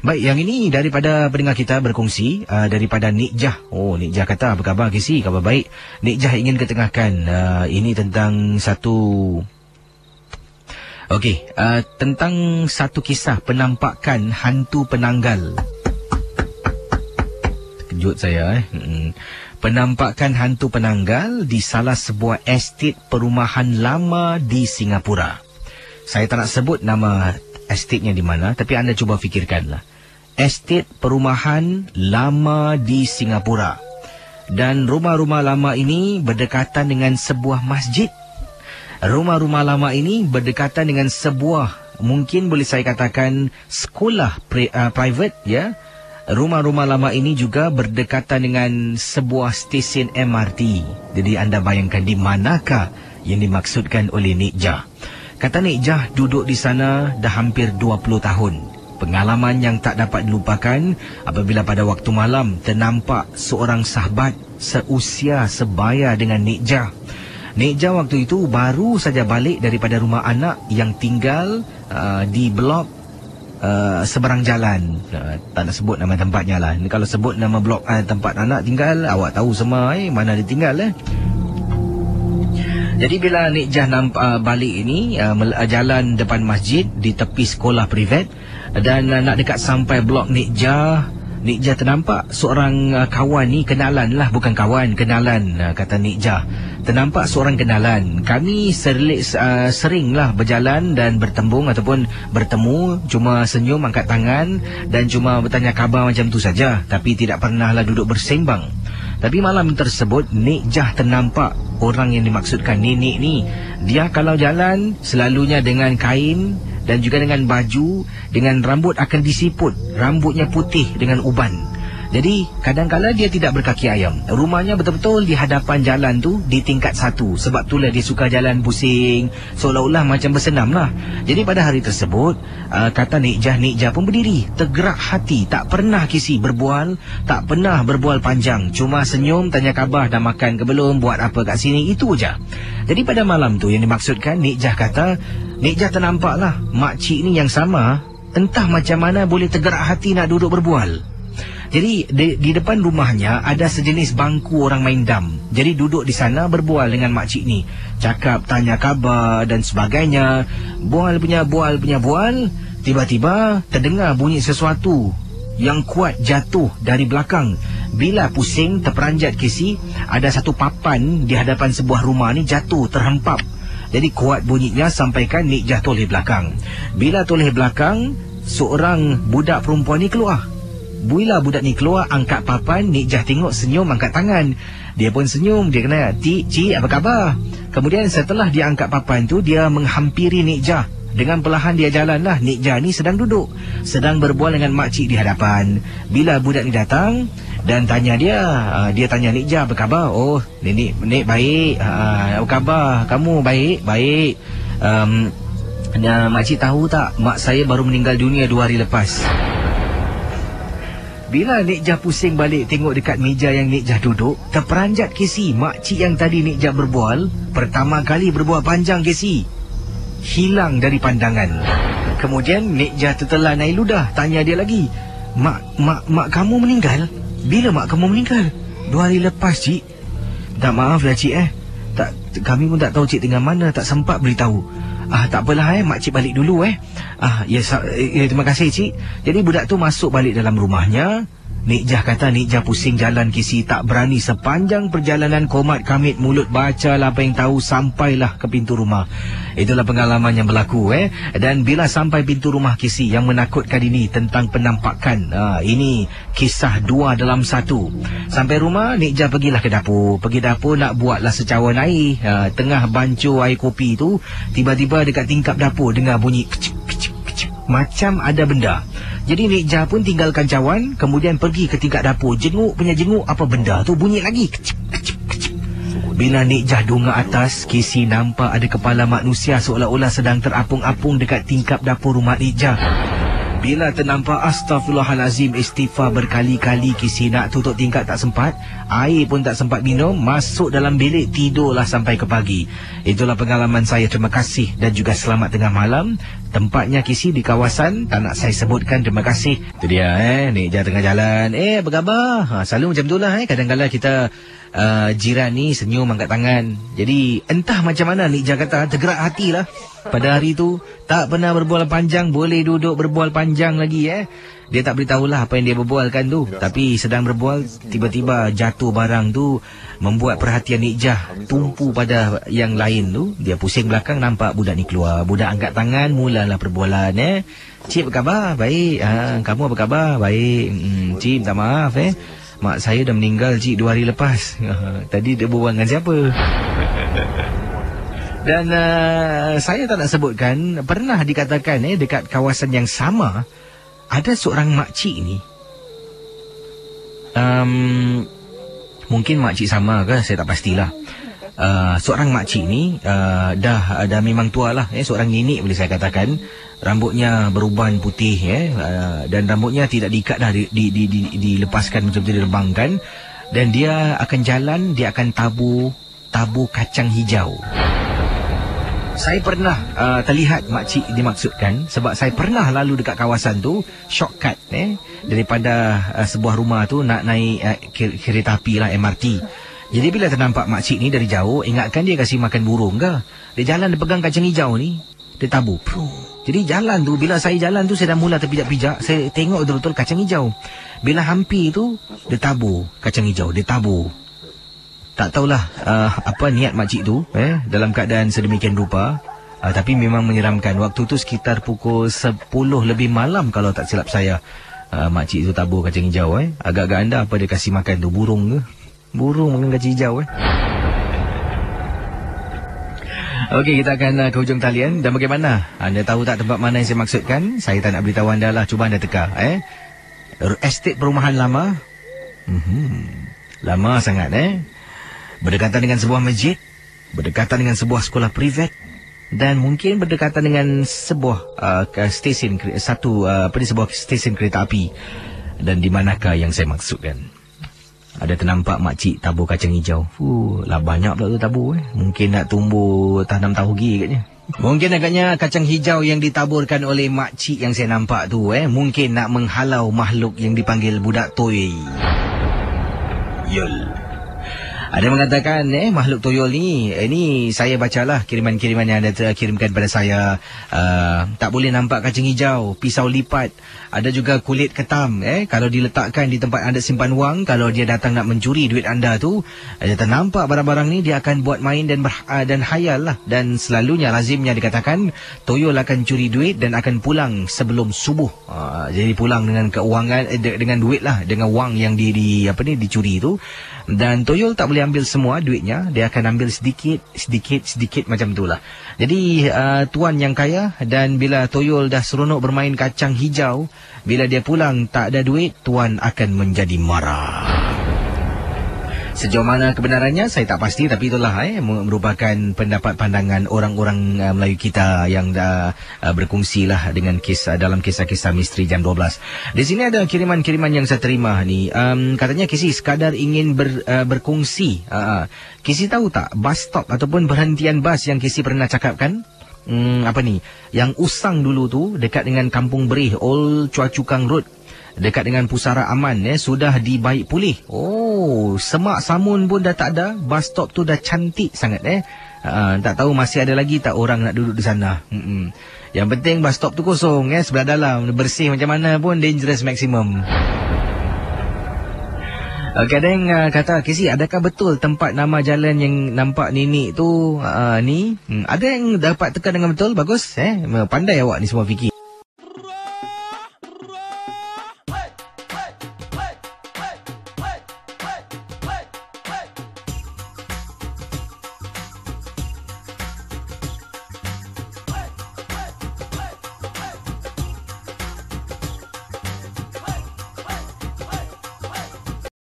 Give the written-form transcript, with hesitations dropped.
Baik, yang ini daripada pendengar kita berkongsi daripada Nik Jah. Oh, Nik Jah kata, apa khabar Kisi? Khabar baik. Nik Jah ingin ketengahkan ini tentang satu... Okey, tentang satu kisah penampakan hantu penanggal. Terkejut saya Penampakan hantu penanggal di salah sebuah estet perumahan lama di Singapura. Saya tak nak sebut nama estetnya di mana, tapi anda cuba fikirkanlah. Estet perumahan lama di Singapura. Dan rumah-rumah lama ini berdekatan dengan sebuah masjid. Rumah-rumah lama ini berdekatan dengan sebuah, mungkin boleh saya katakan, sekolah private, ya. Rumah-rumah lama ini juga berdekatan dengan sebuah stesen MRT. Jadi anda bayangkan di manakah yang dimaksudkan oleh Nik Jah. Kata Nik Jah duduk di sana dah hampir 20 tahun. Pengalaman yang tak dapat dilupakan apabila pada waktu malam ternampak seorang sahabat seusia sebaya dengan Nik Jah. Nik Jah waktu itu baru saja balik daripada rumah anak yang tinggal di blok seberang jalan. Tak nak sebut nama tempatnya lah. Kalau sebut nama blok tempat anak tinggal, awak tahu semua mana dia tinggal. Jadi bila Nik Jah nampak balik ini, jalan depan masjid di tepi sekolah privat, dan nak dekat sampai blok Nik Jah ternampak seorang kawan ni, kenalan lah, bukan kawan, kenalan, kata Nik Jah. Ternampak seorang kenalan. Kami seringlah berjalan dan bertembung ataupun bertemu, cuma senyum, angkat tangan dan cuma bertanya khabar macam tu saja, tapi tidak pernahlah duduk bersembang. Tapi malam tersebut Nik Jah ternampak orang yang dimaksudkan Nenek ni. Dia kalau jalan selalunya dengan kain dan juga dengan baju, dengan rambut akan disiput, rambutnya putih dengan uban. Jadi kadang-kala dia tidak berkaki ayam. Rumahnya betul-betul di hadapan jalan tu, di tingkat 1. Sebab itulah dia suka jalan pusing, seolah-olah macam bersenam lah. Jadi pada hari tersebut, kata Nik Jah pun berdiri, tergerak hati. Tak pernah Kisi berbual, tak pernah berbual panjang, cuma senyum, tanya khabar, dah makan ke belum, buat apa kat sini, itu aja. Jadi pada malam tu yang dimaksudkan, Nik Jah kata, Nik Jah ternampaklah makcik ni yang sama, entah macam mana boleh tergerak hati nak duduk berbual. Jadi di depan rumahnya ada sejenis bangku orang main dam. Jadi duduk di sana berbual dengan makcik ni, cakap, tanya khabar dan sebagainya. Bual. Tiba-tiba terdengar bunyi sesuatu yang kuat jatuh dari belakang. Bila pusing terperanjat Kisi, ada satu papan di hadapan sebuah rumah ni jatuh terhempap. Jadi kuat bunyinya sampaikan Nik Jah toleh belakang. Bila toleh belakang, seorang budak perempuan ni keluar. Bila budak ni keluar, angkat papan, Nik Jah tengok, senyum, angkat tangan. Dia pun senyum, dia kena, Cik, apa khabar? Kemudian setelah dia angkat papan tu, dia menghampiri Nik Jah. Dengan perlahan dia jalanlah. Nik Jah ni sedang duduk, sedang berbual dengan makcik di hadapan. Bila budak ni datang dan tanya dia tanya Nik Jah, apa khabar? Oh, Nek baik. Apa khabar? Kamu baik? Baik. Makcik tahu tak, mak saya baru meninggal dunia 2 hari lepas. Bila Nik Jah pusing balik tengok dekat meja yang Nik Jah duduk, terperanjat Kisi. Makcik yang tadi Nik Jah berbual, pertama kali berbual panjang Kisi, hilang dari pandangan. Kemudian Nik Jah tertelan air ludah, tanya dia lagi, Mak kamu meninggal? Bila mak kamu meninggal? 2 hari lepas, Cik. Tak, maaf lah Cik kami pun tak tahu Cik tengah mana, tak sempat beritahu. Tak apalah makcik balik dulu terima kasih Cik. Jadi budak tu masuk balik dalam rumahnya. Nik Jah kata Nik Jah pusing jalan Kisi, tak berani sepanjang perjalanan komat kamit mulut bacalah apa yang tahu sampailah ke pintu rumah. Itulah pengalaman yang berlaku Dan bila sampai pintu rumah Kisi yang menakutkan ini tentang penampakan, ini kisah 2 dalam 1. Sampai rumah, Nik Jah pergilah ke dapur. Pergi dapur nak buatlah secawan air. Tengah bancuh air kopi tu, tiba-tiba dekat tingkap dapur dengar bunyi kecip, macam ada benda. Jadi Nik Jah pun tinggalkan cawan, kemudian pergi ke tingkat dapur, jenguk apa benda tu, bunyi lagi kecip. Bila Nik Jah dongak atas, Kisi nampak ada kepala manusia seolah-olah sedang terapung-apung dekat tingkap dapur rumah Nik Jah. Bila ternampak astagfirullahalazim, istighfar berkali-kali, Kisi nak tutup tingkap tak sempat, air pun tak sempat minum, masuk dalam bilik, tidurlah sampai ke pagi. Itulah pengalaman saya. Terima kasih dan juga selamat tengah malam. Tempatnya Kisi di kawasan, tak nak saya sebutkan. Terima kasih. Itu dia Nik Jah tengah jalan. Apa khabar? Selalu macam itulah kadang-kadang kita jiran ni senyum angkat tangan. Jadi entah macam mana Nik Jah kata, tergerak hatilah. Pada hari tu tak pernah berbual panjang, boleh duduk berbual panjang lagi Dia tak beritahulah apa yang dia berbualkan tu. Tapi sedang berbual, tiba-tiba jatuh barang tu, membuat perhatian Nik Jah tumpu pada yang lain tu. Dia pusing belakang, nampak budak ni keluar. Budak angkat tangan, mulalah perbualan Cik, apa khabar? Baik. Kamu apa khabar? Baik. Cik, minta maaf mak saya dah meninggal, Cik, 2 hari lepas. Tadi dia berbual dengan siapa? Dan saya tak nak sebutkan, pernah dikatakan dekat kawasan yang sama, ada seorang makcik ni. Mungkin makcik sama ke, saya tak pastilah. Seorang makcik ni dah memang tua lah, seorang nenek boleh saya katakan. Rambutnya beruban putih dan rambutnya tidak diikat dah, dilepaskan macam tu, direbangkan. Dan dia akan jalan, dia akan tabur kacang hijau. Saya pernah terlihat makcik dimaksudkan sebab saya pernah lalu dekat kawasan tu, shortcut daripada sebuah rumah tu nak naik kereta api lah, MRT. Jadi bila ternampak makcik ni dari jauh, ingatkan dia kasih makan burung ke? Dia jalan, dia pegang kacang hijau ni, dia tabur. Jadi jalan tu, bila saya jalan tu, saya dah mula terpijak-pijak, saya tengok betul-betul kacang hijau. Bila hampir tu, dia tabur kacang hijau, dia tabur. Tak tahulah apa niat makcik tu dalam keadaan sedemikian rupa. Tapi memang menyeramkan. Waktu tu sekitar pukul 10 lebih malam kalau tak silap saya. Makcik tu tabur kacang hijau. Agak-agak anda apa dia kasih makan tu? Burung ke? Burung makan kacang hijau Okey, kita akan ke hujung talian. Dan bagaimana? Anda tahu tak tempat mana yang saya maksudkan? Saya tak nak beritahu anda lah. Cuba anda teka. Estate perumahan lama. Lama sangat berdekatan dengan sebuah masjid, berdekatan dengan sebuah sekolah privat, dan mungkin berdekatan dengan sebuah stesen sebuah stesen kereta api. Dan di manakah yang saya maksudkan? Ada ternampak makcik tabur kacang hijau. Lah banyak pula tu tabur Mungkin nak tumbuh tanam taugi katnya. Mungkin agaknya kacang hijau yang ditaburkan oleh makcik yang saya nampak tu mungkin nak menghalau makhluk yang dipanggil budak toy. Yul. Ada mengatakan makhluk toyol ni, ini saya bacalah kiriman-kiriman yang anda kirimkan pada saya. Tak boleh nampak kacang hijau, pisau lipat, ada juga kulit ketam. Kalau diletakkan di tempat anda simpan wang, kalau dia datang nak mencuri duit anda tu, dia ternampak barang-barang ni, dia akan buat main dan hayal lah. Dan selalunya lazimnya dikatakan toyol akan curi duit dan akan pulang sebelum subuh. Jadi pulang dengan keuangan, dengan duit lah, dengan wang yang dicuri tu. Dan toyol tak boleh ambil semua duitnya, dia akan ambil sedikit macam itulah. Jadi tuan yang kaya, dan bila toyol dah seronok bermain kacang hijau, bila dia pulang tak ada duit, tuan akan menjadi marah. Sejauh mana kebenarannya saya tak pasti, tapi itulah merupakan pendapat pandangan orang-orang Melayu kita yang dah berkongsilah dengan dalam kisah-kisah misteri jam 12. Di sini ada kiriman-kiriman yang saya terima ni. Katanya Kisi sekadar ingin berkongsi. Kisi tahu tak bus stop ataupun berhentian bas yang Kisi pernah cakapkan? Apa ni? Yang usang dulu tu dekat dengan Kampung Berih, Old Chua Chu Kang Road, dekat dengan Pusara Aman sudah dibaik pulih. Semak Samun pun dah tak ada. Bus stop tu dah cantik sangat tak tahu masih ada lagi tak orang nak duduk di sana. Yang penting bus stop tu kosong sebelah dalam, bersih macam mana pun dangerous maximum. Ada yang kata, Kisi, adakah betul tempat nama jalan yang nampak nenek tu ni? Ada yang dapat tekan dengan betul. Bagus. Pandai awak ni semua fikir.